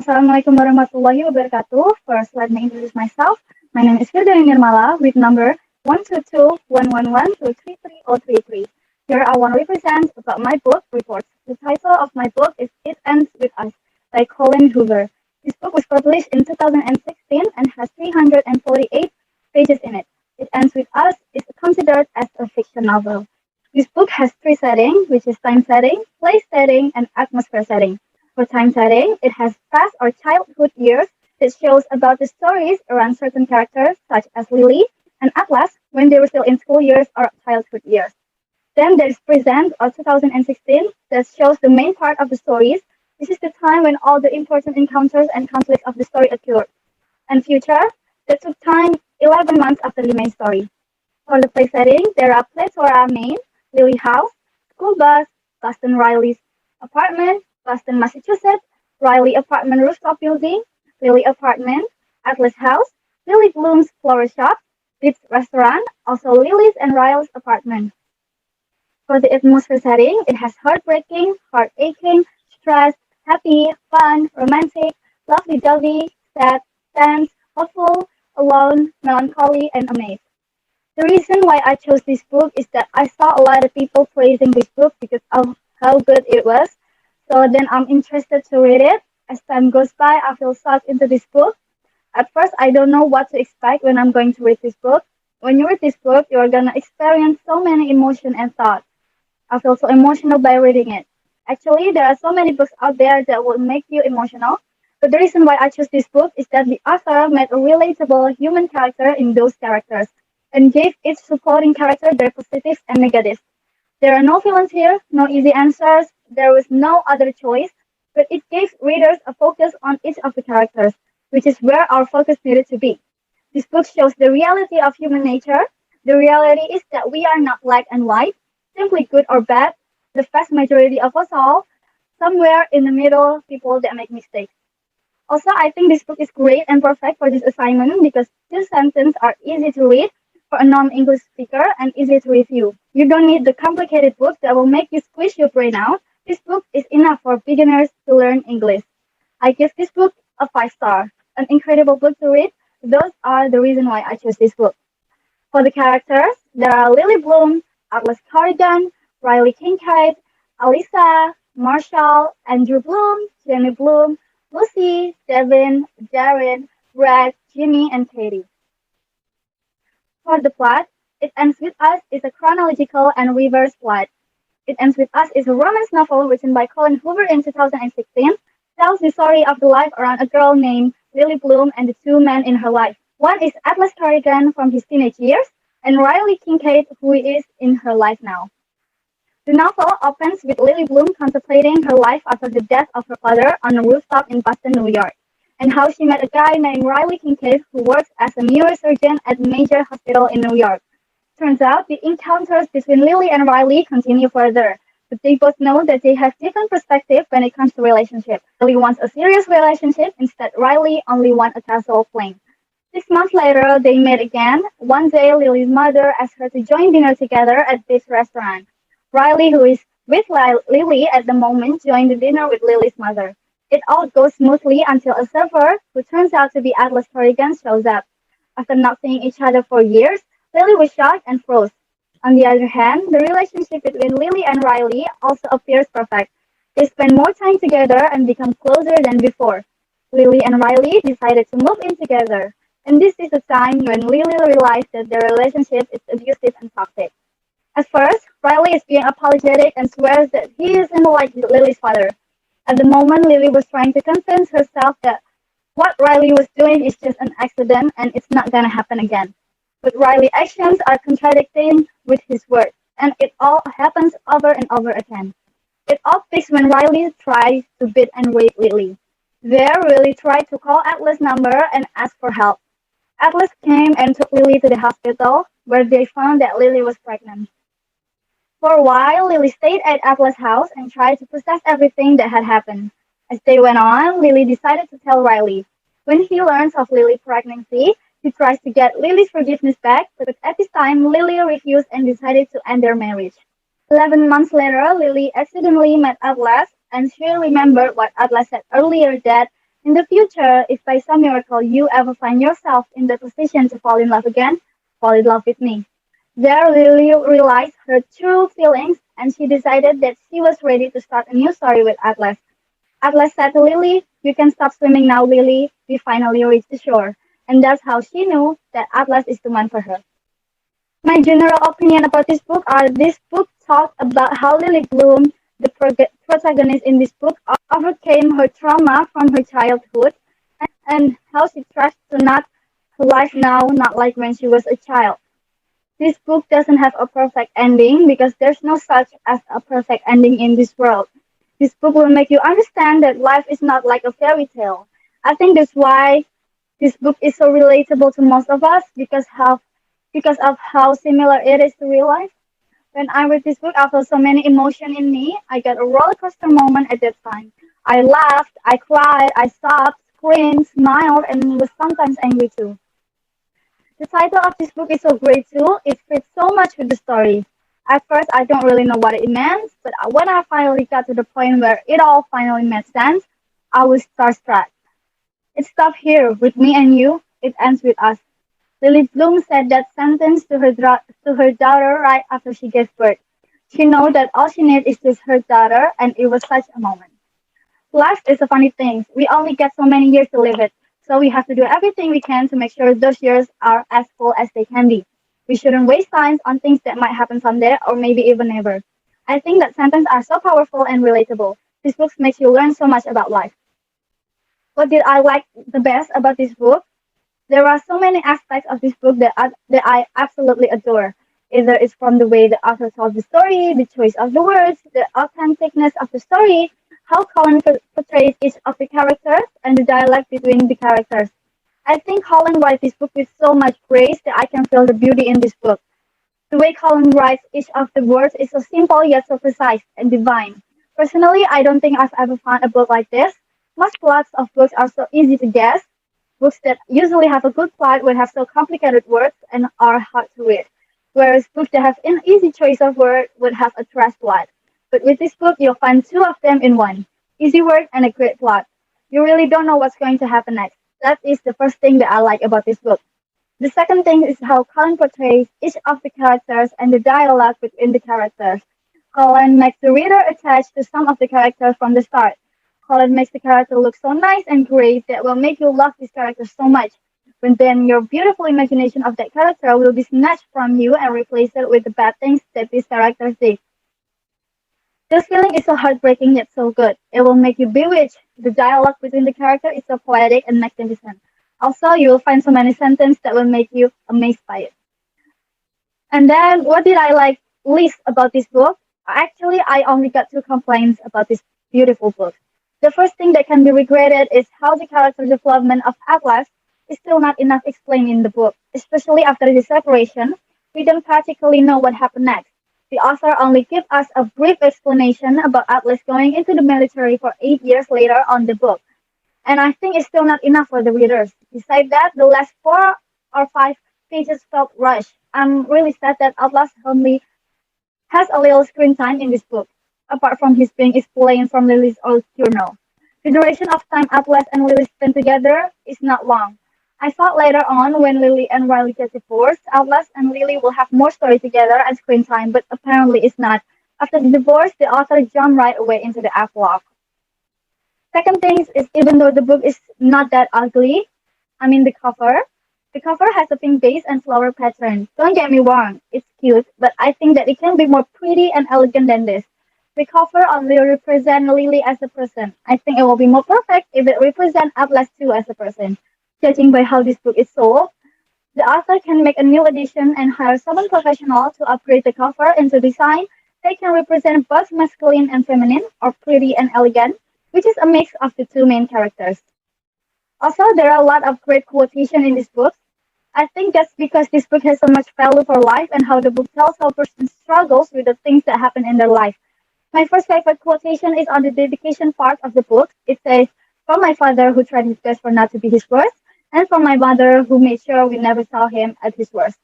Assalamualaikum warahmatullahi wabarakatuh. First, let me introduce myself. My name is Firda with number 12211123333. Here I want to represent about my book, Reports. The title of my book is It Ends With Us by Colin Hoover. This book was published in 2016 and has 348 pages in it. It Ends With Us is considered as a fiction novel. This book has three settings, which is time setting, place setting, and atmosphere setting. For time setting, it has past or childhood years that shows about the stories around certain characters such as Lily and Atlas when they were still in school years or childhood years. Then there's present or 2016 that shows the main part of the stories. This is the time when all the important encounters and conflicts of the story occurred. And future that took time 11 months after the main story. For the place setting, there are plethora names: Lily House, School Bus, Boston Riley's Apartment, Boston, Massachusetts, Riley Apartment Rooftop Building, Lily Apartment, Atlas House, Lily Bloom's Flower Shop, Beats Restaurant, also Lily's and Riley's Apartment. For the atmosphere setting, it has heartbreaking, heart aching, stress, happy, fun, romantic, lovey-dovey, sad, tense, hopeful, alone, melancholy, and amazed. The reason why I chose this book is that I saw a lot of people praising this book because of how good it was. So then I'm interested to read it. As time goes by, I feel sucked into this book. At first, I don't know what to expect when I'm going to read this book. When you read this book, you're gonna experience so many emotions and thoughts. I feel so emotional by reading it. Actually, there are so many books out there that will make you emotional. But the reason why I chose this book is that the author made a relatable human character in those characters and gave each supporting character their positives and negatives. There are no villains here, no easy answers, there was no other choice, but it gave readers a focus on each of the characters, which is where our focus needed to be. This book shows the reality of human nature. The reality is that we are not black and white, simply good or bad. The vast majority of us all, somewhere in the middle, people that make mistakes. Also, I think this book is great and perfect for this assignment because these sentences are easy to read for a non-English speaker and easy to review. You don't need the complicated book that will make you squish your brain out. This book is enough for beginners to learn English. I give this book a 5 star. An incredible book to read. Those are the reason why I chose this book. For the characters, there are Lily Bloom, Atlas Corrigan, Riley Kincaid, Alisa, Marshall, Andrew Bloom, Jenny Bloom, Lucy, Devin, Darren, Brad, Jimmy, and Katie. For the plot, It Ends With Us is a chronological and reverse plot. It Ends With Us is a romance novel written by Colin Hoover in 2016, tells the story of the life around a girl named Lily Bloom and the two men in her life. One is Atlas Corrigan from his teenage years, and Riley Kincaid, who is in her life now. The novel opens with Lily Bloom contemplating her life after the death of her father on a rooftop in Boston, New York, and how she met a guy named Riley Kincaid who works as a neurosurgeon at a major hospital in New York. Turns out the encounters between Lily and Riley continue further, but they both know that they have different perspectives when it comes to relationship. Lily wants a serious relationship, instead Riley only wants a casual fling. 6 months later, they met again. One day, Lily's mother asked her to join dinner together at this restaurant. Riley, who is with Lily at the moment, joined the dinner with Lily's mother. It all goes smoothly until a server, who turns out to be Atlas Corrigan, shows up. After not seeing each other for years, Lily was shocked and froze. On the other hand, the relationship between Lily and Riley also appears perfect. They spend more time together and become closer than before. Lily and Riley decided to move in together. And this is the time when Lily realized that their relationship is abusive and toxic. At first, Riley is being apologetic and swears that he isn't like Lily's father. At the moment, Lily was trying to convince herself that what Riley was doing is just an accident and it's not gonna happen again. But Riley's actions are contradicting with his words, and it all happens over and over again. It all peaks when Riley tries to beat and rape Lily. There, Lily tried to call Atlas' number and ask for help. Atlas came and took Lily to the hospital, where they found that Lily was pregnant. For a while, Lily stayed at Atlas' house and tried to process everything that had happened. As they went on, Lily decided to tell Riley. When he learns of Lily's pregnancy, he tries to get Lily's forgiveness back, but at this time, Lily refused and decided to end their marriage. 11 months later, Lily accidentally met Atlas, and she remembered what Atlas said earlier that In the future, if by some miracle you ever find yourself in the position to fall in love again, fall in love with me. There Lily realized her true feelings and she decided that she was ready to start a new story with Atlas. Atlas said to Lily, "You can stop swimming now, Lily. We finally reached the shore." And that's how she knew that Atlas is the man for her. My general opinion about this book are this book talks about how Lily Bloom, the protagonist in this book, overcame her trauma from her childhood and how she tries to not her life now, not like when she was a child. This book doesn't have a perfect ending because there's no such as a perfect ending in this world. This book will make you understand that life is not like a fairy tale. I think that's why this book is so relatable to most of us because of how similar it is to real life. When I read this book, I felt so many emotion in me. I got a roller coaster moment at that time. I laughed, I cried, I sobbed, screamed, smiled, and was sometimes angry too. The title of this book is so great too. It fits so much with the story. At first, I don't really know what it meant, but when I finally got to the point where it all finally made sense, I was starstruck. It stopped here with me and you. It ends with us. Lily Bloom said that sentence to to her daughter right after she gave birth. She knew that all she needed is just her daughter, and it was such a moment. Life is a funny thing. We only get so many years to live it, so we have to do everything we can to make sure those years are as full as they can be. We shouldn't waste time on things that might happen someday or maybe even never. I think that sentences are so powerful and relatable. This book makes you learn so much about life. What did I like the best about this book? There are so many aspects of this book that I absolutely adore. Either it's from the way the author tells the story, the choice of the words, the authenticness of the story, how Colin portrays each of the characters, and the dialogue between the characters. I think Colin writes this book with so much grace that I can feel the beauty in this book. The way Colin writes each of the words is so simple yet so precise and divine. Personally, I don't think I've ever found a book like this. Most plots of books are so easy to guess. Books that usually have a good plot would have so complicated words and are hard to read, whereas books that have an easy choice of word would have a trash plot. But with this book, you'll find two of them in one: easy word and a great plot. You really don't know what's going to happen next. That is the first thing that I like about this book. The second thing is how Colin portrays each of the characters and the dialogue between the characters. Colin makes the reader attached to some of the characters from the start. Colin makes the character look so nice and great that will make you love this character so much. But then your beautiful imagination of that character will be snatched from you and replaced with the bad things that these characters did. This feeling is so heartbreaking yet so good. It will make you bewitched. The dialogue between the characters is so poetic and magnificent. Also, you will find so many sentences that will make you amazed by it. And then, what did I like least about this book? Actually, I only got two complaints about this beautiful book. The first thing that can be regretted is how the character development of Atlas is still not enough explained in the book, especially after the separation. We don't practically know what happened next. The author only gives us a brief explanation about Atlas going into the military for 8 years later on the book, and I think it's still not enough for the readers. Besides that, the last 4 or 5 pages felt rushed. I'm really sad that Atlas only has a little screen time in this book, apart from his being explained from Lily's old journal. The duration of time Atlas and Lily spend together is not long. I thought later on, when Lily and Riley get divorced, Atlas and Lily will have more story together and screen time, but apparently it's not. After the divorce, the author jumped right away into the epilogue. Second thing is, even though the book is not that ugly, I mean the cover has a pink base and flower pattern. Don't get me wrong, it's cute, but I think that it can be more pretty and elegant than this. The cover only represents Lily as a person. I think it will be more perfect if it represents Atlas too as a person. Judging by how this book is sold, the author can make a new edition and hire someone professional to upgrade the cover into design that can represent both masculine and feminine, or pretty and elegant, which is a mix of the two main characters. Also, there are a lot of great quotation in this book. I think that's because this book has so much value for life and how the book tells how a person struggles with the things that happen in their life. My first favorite quotation is on the dedication part of the book. It says, "From my father who tried his best for not to be his worst, and from my mother who made sure we never saw him at his worst."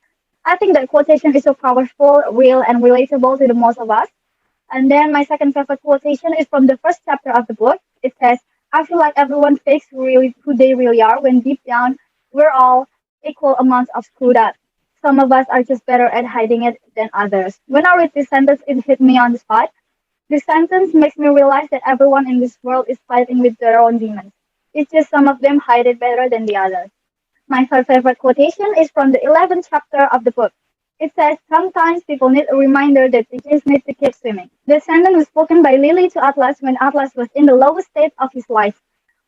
I think that quotation is so powerful, real, and relatable to the most of us. And then my second favorite quotation is from the first chapter of the book. It says, I feel like everyone fakes really who they really are when deep down we're all equal amounts of screwed up. Some of us are just better at hiding it than others. When I read this sentence, it hit me on the spot. This sentence makes me realize that everyone in this world is fighting with their own demons. It's just some of them hide it better than the others. My third favorite quotation is from the 11th chapter of the book. It says, sometimes people need a reminder that they just need to keep swimming. The sentence was spoken by Lily to Atlas when Atlas was in the lowest state of his life.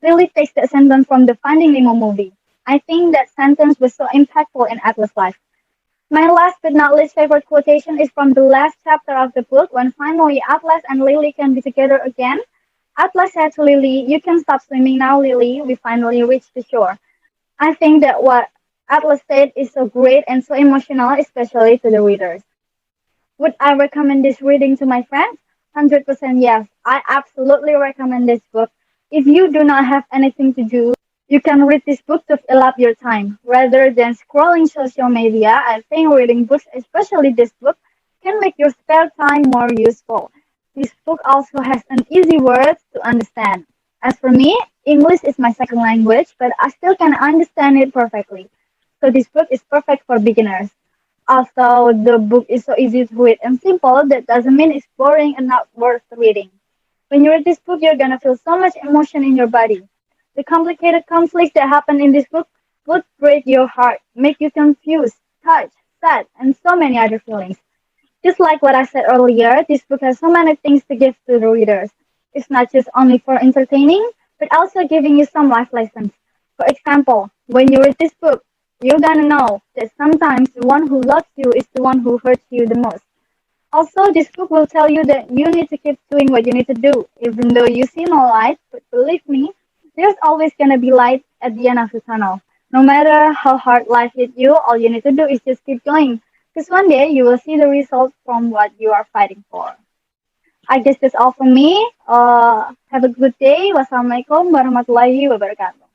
Lily takes that sentence from the Finding Nemo movie. I think that sentence was so impactful in Atlas' life. My last but not least favorite quotation is from the last chapter of the book when finally Atlas and Lily can be together again. Atlas said to Lily, you can stop swimming now, Lily. We finally reached the shore. I think that what Atlas said is so great and so emotional, especially to the readers. Would I recommend this reading to my friends? 100% yes. I absolutely recommend this book. If you do not have anything to do, you can read this book to fill up your time. Rather than scrolling social media, I think reading books, especially this book, can make your spare time more useful. This book also has an easy words to understand. As for me, English is my second language, but I still can understand it perfectly. So this book is perfect for beginners. Also, the book is so easy to read and simple, that doesn't mean it's boring and not worth reading. When you read this book, you're gonna feel so much emotion in your body. The complicated conflicts that happen in this book would break your heart, make you confused, touched, sad, and so many other feelings. Just like what I said earlier, this book has so many things to give to the readers. It's not just only for entertaining, but also giving you some life lessons. For example, when you read this book, you're gonna know that sometimes the one who loves you is the one who hurts you the most. Also, this book will tell you that you need to keep doing what you need to do, even though you see no light. But believe me, there's always gonna be light at the end of the tunnel. No matter how hard life hits you, all you need to do is just keep going. Because one day you will see the results from what you are fighting for. I guess that's all from me. Have a good day. Wassalamualaikum warahmatullahi wabarakatuh.